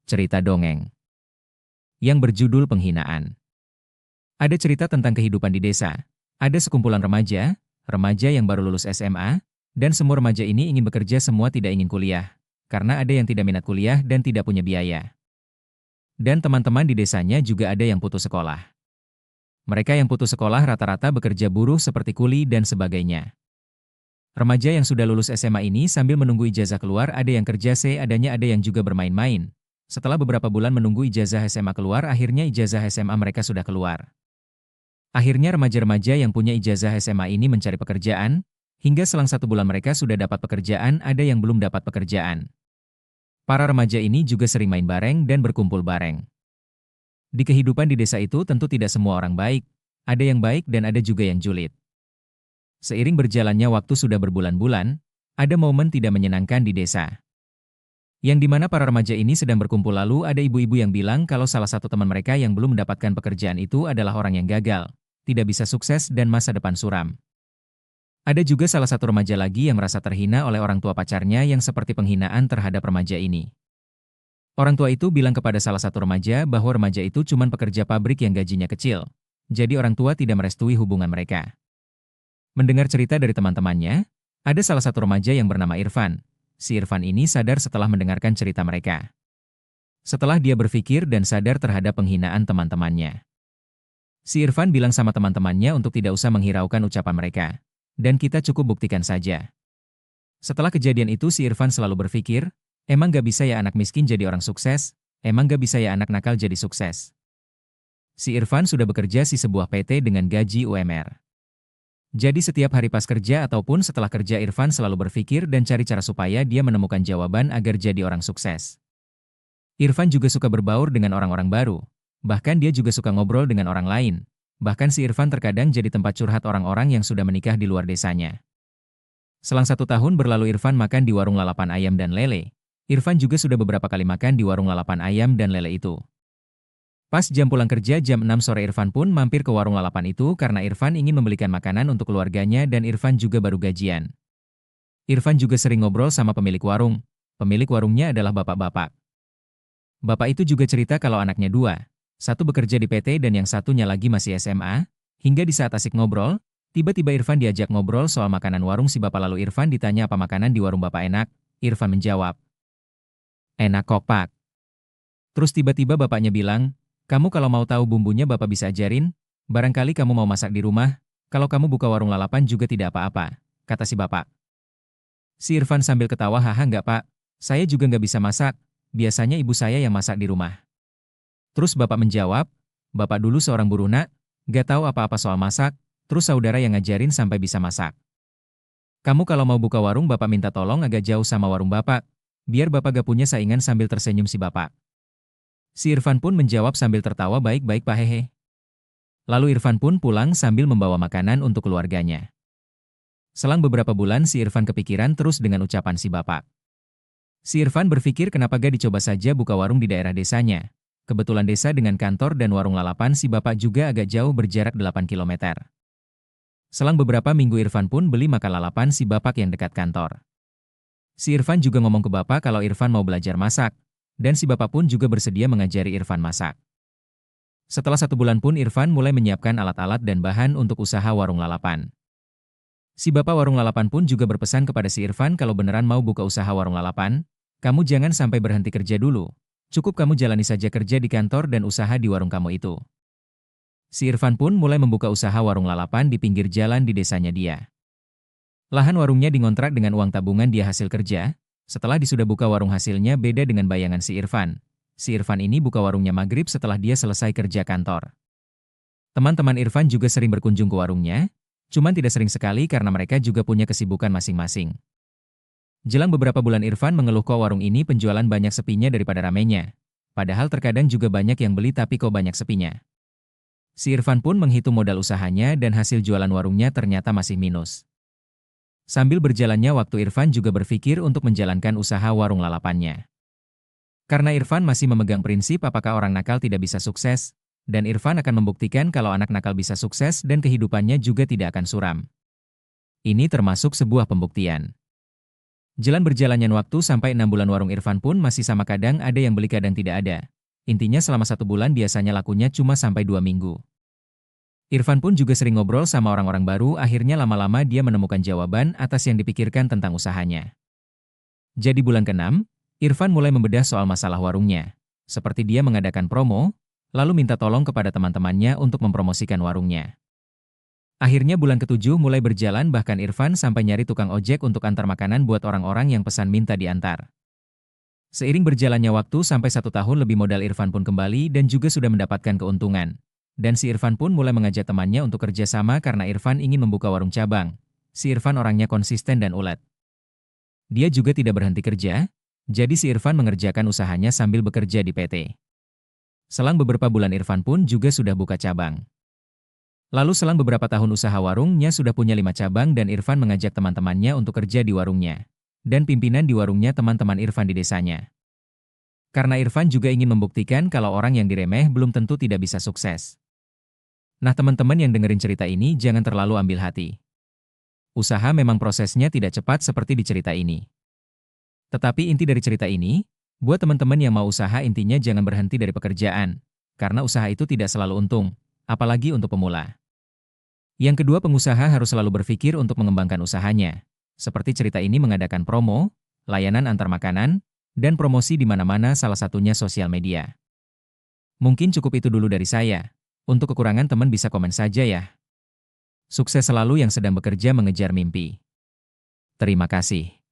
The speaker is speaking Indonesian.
Cerita dongeng yang berjudul Penghinaan. Ada cerita tentang kehidupan di desa. Ada sekumpulan remaja yang baru lulus SMA, dan semua remaja ini ingin bekerja, semua tidak ingin kuliah. Karena ada yang tidak minat kuliah dan tidak punya biaya. Dan teman-teman di desanya juga ada yang putus sekolah. Mereka yang putus sekolah rata-rata bekerja buruh seperti kuli dan sebagainya. Remaja yang sudah lulus SMA ini sambil menunggu ijazah keluar, ada yang kerja seadanya, ada yang juga bermain-main. Setelah beberapa bulan menunggu ijazah SMA keluar, akhirnya ijazah SMA mereka sudah keluar. Akhirnya remaja-remaja yang punya ijazah SMA ini mencari pekerjaan, hingga selang 1 bulan mereka sudah dapat pekerjaan, ada yang belum dapat pekerjaan. Para remaja ini juga sering main bareng dan berkumpul bareng. Di kehidupan di desa itu tentu tidak semua orang baik, ada yang baik dan ada juga yang julid. Seiring berjalannya waktu sudah berbulan-bulan, ada momen tidak menyenangkan di desa. Yang dimana para remaja ini sedang berkumpul, lalu ada ibu-ibu yang bilang kalau salah satu teman mereka yang belum mendapatkan pekerjaan itu adalah orang yang gagal, tidak bisa sukses dan masa depan suram. Ada juga salah satu remaja lagi yang merasa terhina oleh orang tua pacarnya yang seperti penghinaan terhadap remaja ini. Orang tua itu bilang kepada salah satu remaja bahwa remaja itu cuma pekerja pabrik yang gajinya kecil, jadi orang tua tidak merestui hubungan mereka. Mendengar cerita dari teman-temannya, ada salah satu remaja yang bernama Irfan. Si Irfan ini sadar setelah mendengarkan cerita mereka. Setelah dia berpikir dan sadar terhadap penghinaan teman-temannya. Si Irfan bilang sama teman-temannya untuk tidak usah menghiraukan ucapan mereka. Dan kita cukup buktikan saja. Setelah kejadian itu si Irfan selalu berpikir, emang gak bisa ya anak miskin jadi orang sukses? Emang gak bisa ya anak nakal jadi sukses? Si Irfan sudah bekerja di sebuah PT dengan gaji UMR. Jadi setiap hari pas kerja ataupun setelah kerja, Irfan selalu berpikir dan cari cara supaya dia menemukan jawaban agar jadi orang sukses. Irfan juga suka berbaur dengan orang-orang baru. Bahkan dia juga suka ngobrol dengan orang lain. Bahkan si Irfan terkadang jadi tempat curhat orang-orang yang sudah menikah di luar desanya. Selang 1 tahun berlalu, Irfan makan di warung lalapan ayam dan lele. Irfan juga sudah beberapa kali makan di warung lalapan ayam dan lele itu. Pas jam pulang kerja jam 6 sore, Irfan pun mampir ke warung lalapan itu karena Irfan ingin membelikan makanan untuk keluarganya dan Irfan juga baru gajian. Irfan juga sering ngobrol sama pemilik warung. Pemilik warungnya adalah bapak-bapak. Bapak itu juga cerita kalau anaknya 2. Satu bekerja di PT dan yang satunya lagi masih SMA. Hingga di saat asik ngobrol, tiba-tiba Irfan diajak ngobrol soal makanan warung si bapak. Lalu Irfan ditanya apa makanan di warung bapak enak. Irfan menjawab, "Enak kok pak." Terus tiba-tiba bapaknya bilang, "Kamu kalau mau tahu bumbunya bapak bisa ajarin, barangkali kamu mau masak di rumah, kalau kamu buka warung lalapan juga tidak apa-apa," kata si bapak. Si Irfan sambil ketawa, "Haha enggak pak, saya juga nggak bisa masak, biasanya ibu saya yang masak di rumah." Terus bapak menjawab, "Bapak dulu seorang buruh nak, nggak tahu apa-apa soal masak, terus saudara yang ngajarin sampai bisa masak. Kamu kalau mau buka warung bapak minta tolong agak jauh sama warung bapak, biar bapak gak punya saingan." Sambil tersenyum si bapak. Si Irfan pun menjawab sambil tertawa, "Baik-baik pak, hehe." Lalu Irfan pun pulang sambil membawa makanan untuk keluarganya. Selang beberapa bulan si Irfan kepikiran terus dengan ucapan si bapak. Si Irfan berpikir kenapa gak dicoba saja buka warung di daerah desanya. Kebetulan desa dengan kantor dan warung lalapan si bapak juga agak jauh, berjarak 8 kilometer. Selang beberapa minggu Irfan pun beli makan lalapan si bapak yang dekat kantor. Si Irfan juga ngomong ke bapak kalau Irfan mau belajar masak. Dan si bapak pun juga bersedia mengajari Irfan masak. Setelah 1 bulan pun Irfan mulai menyiapkan alat-alat dan bahan untuk usaha warung lalapan. Si bapak warung lalapan pun juga berpesan kepada si Irfan kalau beneran mau buka usaha warung lalapan, kamu jangan sampai berhenti kerja dulu. Cukup kamu jalani saja kerja di kantor dan usaha di warung kamu itu. Si Irfan pun mulai membuka usaha warung lalapan di pinggir jalan di desanya dia. Lahan warungnya dingontrak dengan uang tabungan dia hasil kerja. Setelah disudah buka warung, hasilnya beda dengan bayangan si Irfan. Si Irfan ini buka warungnya maghrib setelah dia selesai kerja kantor. Teman-teman Irfan juga sering berkunjung ke warungnya, cuman tidak sering sekali karena mereka juga punya kesibukan masing-masing. Jelang beberapa bulan Irfan mengeluh kok warung ini penjualan banyak sepinya daripada ramenya. Padahal terkadang juga banyak yang beli tapi kok banyak sepinya. Si Irfan pun menghitung modal usahanya dan hasil jualan warungnya ternyata masih minus. Sambil berjalannya waktu Irfan juga berpikir untuk menjalankan usaha warung lalapannya. Karena Irfan masih memegang prinsip apakah orang nakal tidak bisa sukses, dan Irfan akan membuktikan kalau anak nakal bisa sukses dan kehidupannya juga tidak akan suram. Ini termasuk sebuah pembuktian. Jalan berjalannya waktu sampai 6 bulan warung Irfan pun masih sama, kadang ada yang beli kadang tidak ada. Intinya selama 1 bulan biasanya lakunya cuma sampai 2 minggu. Irfan pun juga sering ngobrol sama orang-orang baru, akhirnya lama-lama dia menemukan jawaban atas yang dipikirkan tentang usahanya. Jadi bulan ke-6, Irfan mulai membedah soal masalah warungnya. Seperti dia mengadakan promo, lalu minta tolong kepada teman-temannya untuk mempromosikan warungnya. Akhirnya bulan ke-7 mulai berjalan, bahkan Irfan sampai nyari tukang ojek untuk antar makanan buat orang-orang yang pesan minta diantar. Seiring berjalannya waktu sampai 1 tahun lebih, modal Irfan pun kembali dan juga sudah mendapatkan keuntungan. Dan si Irfan pun mulai mengajak temannya untuk kerja sama karena Irfan ingin membuka warung cabang. Si Irfan orangnya konsisten dan ulet. Dia juga tidak berhenti kerja, jadi si Irfan mengerjakan usahanya sambil bekerja di PT. Selang beberapa bulan Irfan pun juga sudah buka cabang. Lalu selang beberapa tahun usaha warungnya sudah punya 5 cabang dan Irfan mengajak teman-temannya untuk kerja di warungnya. Dan pimpinan di warungnya teman-teman Irfan di desanya. Karena Irfan juga ingin membuktikan kalau orang yang diremeh belum tentu tidak bisa sukses. Nah teman-teman yang dengerin cerita ini jangan terlalu ambil hati. Usaha memang prosesnya tidak cepat seperti di cerita ini. Tetapi inti dari cerita ini, buat teman-teman yang mau usaha intinya jangan berhenti dari pekerjaan. Karena usaha itu tidak selalu untung, apalagi untuk pemula. Yang kedua, pengusaha harus selalu berpikir untuk mengembangkan usahanya. Seperti cerita ini mengadakan promo, layanan antar makanan, dan promosi di mana-mana, salah satunya sosial media. Mungkin cukup itu dulu dari saya. Untuk kekurangan teman bisa komen saja ya. Sukses selalu yang sedang bekerja mengejar mimpi. Terima kasih.